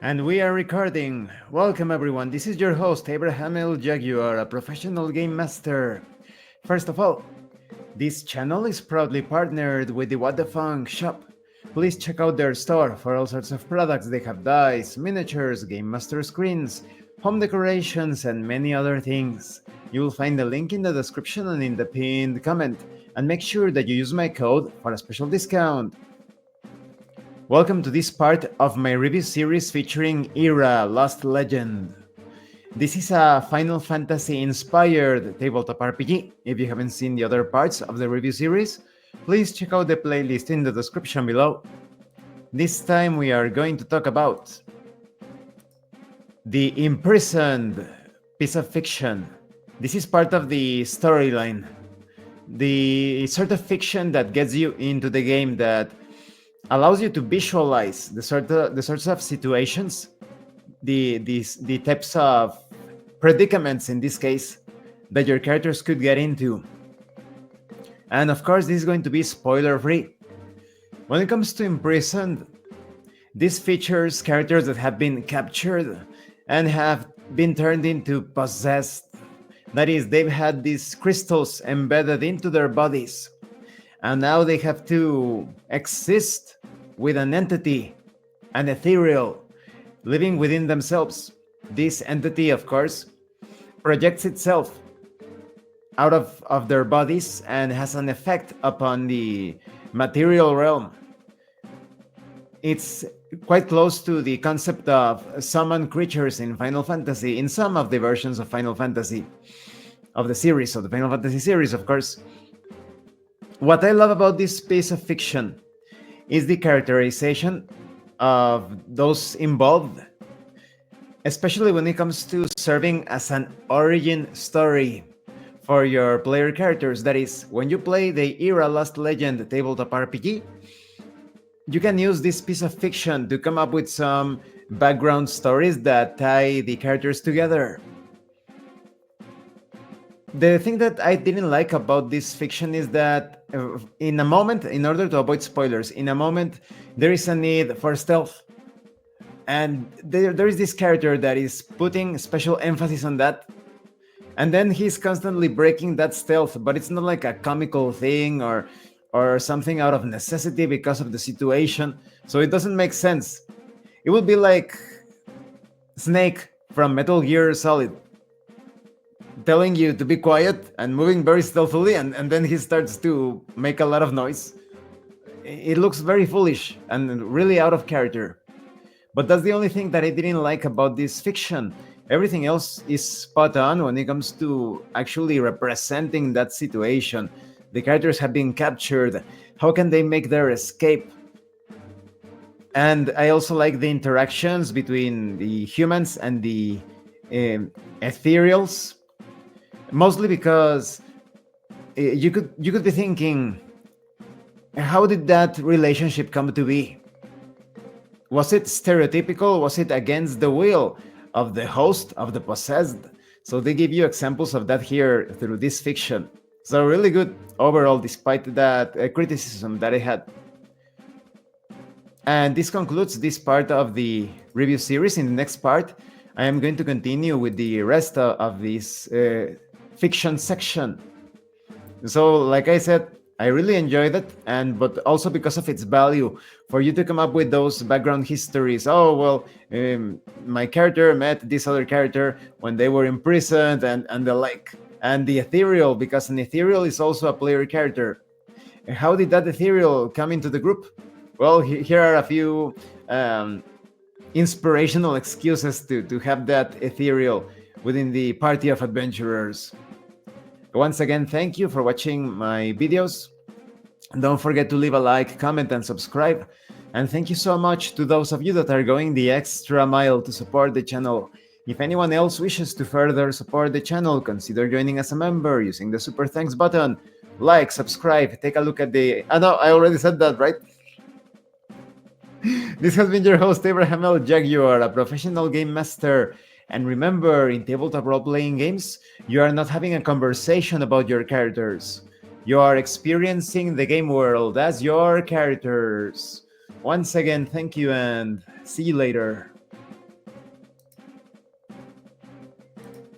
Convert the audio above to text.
And we are recording. Welcome everyone, this is your host Abraham L. Jaguar, a professional game master. First of all, this channel is proudly partnered with the What the Funk shop. Please check out their store for all sorts of products. They have dice, miniatures, game master screens, home decorations, and many other things. You will find the link in the description and in the pinned comment. And make sure that you use my code for a special discount. Welcome to this part of my review series featuring Era Lost Legend. This is a Final Fantasy inspired tabletop RPG. If you haven't seen the other parts of the review series, please check out the playlist in the description below. This time we are going to talk about the Imprisoned piece of fiction. This is part of the storyline. The sort of fiction that gets you into the game, that allows you to visualize the sorts of situations, the types of predicaments in this case that your characters could get into. And of course, this is going to be spoiler free. When it comes to Imprisoned, this features characters that have been captured and have been turned into possessed. That is, they've had these crystals embedded into their bodies, and now they have to exist with an entity, an ethereal, living within themselves. This entity, of course, projects itself out of their bodies and has an effect upon the material realm. It's quite close to the concept of summon creatures in Final Fantasy, in some of the versions of Final Fantasy, of the series, of the Final Fantasy series, of course. What I love about this piece of fiction is the characterization of those involved, especially when it comes to serving as an origin story for your player characters. That is, when you play the Era Lost Legend tabletop RPG, you can use this piece of fiction to come up with some background stories that tie the characters together. The thing that I didn't like about this fiction is that in a moment, in order to avoid spoilers, in a moment there is a need for stealth. And there is this character that is putting special emphasis on that. And then he's constantly breaking that stealth, but it's not like a comical thing or something out of necessity because of the situation. So it doesn't make sense. It would be like Snake from Metal Gear Solid telling you to be quiet and moving very stealthily, and then he starts to make a lot of noise. It looks very foolish and really out of character. But that's the only thing that I didn't like about this fiction. Everything else is spot on when it comes to actually representing that situation. The characters have been captured. How can they make their escape? And I also like the interactions between the humans and the ethereals. Mostly because you could be thinking, how did that relationship come to be? Was it stereotypical? Was it against the will of the host, of the possessed? So they give you examples of that here through this fiction. So really good overall, despite that criticism that I had. And this concludes this part of the review series. In the next part, I am going to continue with the rest of this fiction section. So like I said, I really enjoyed it, but also because of its value, for you to come up with those background histories. Oh well, my character met this other character when they were imprisoned, and the like. And the ethereal, because an ethereal is also a player character. How did that ethereal come into the group? Well, here are a few inspirational excuses to have that ethereal within the party of adventurers. Once again, thank you for watching my videos. Don't forget to leave a like, comment, and subscribe. And thank you so much to those of you that are going the extra mile to support the channel. If anyone else wishes to further support the channel, consider joining as a member using the super thanks button. Like, subscribe, take a look at the... Oh no, I already said that, right? This has been your host, Abraham L. Jaguar, a professional game master. And remember, in tabletop role-playing games, you are not having a conversation about your characters. You are experiencing the game world as your characters. Once again, thank you and see you later.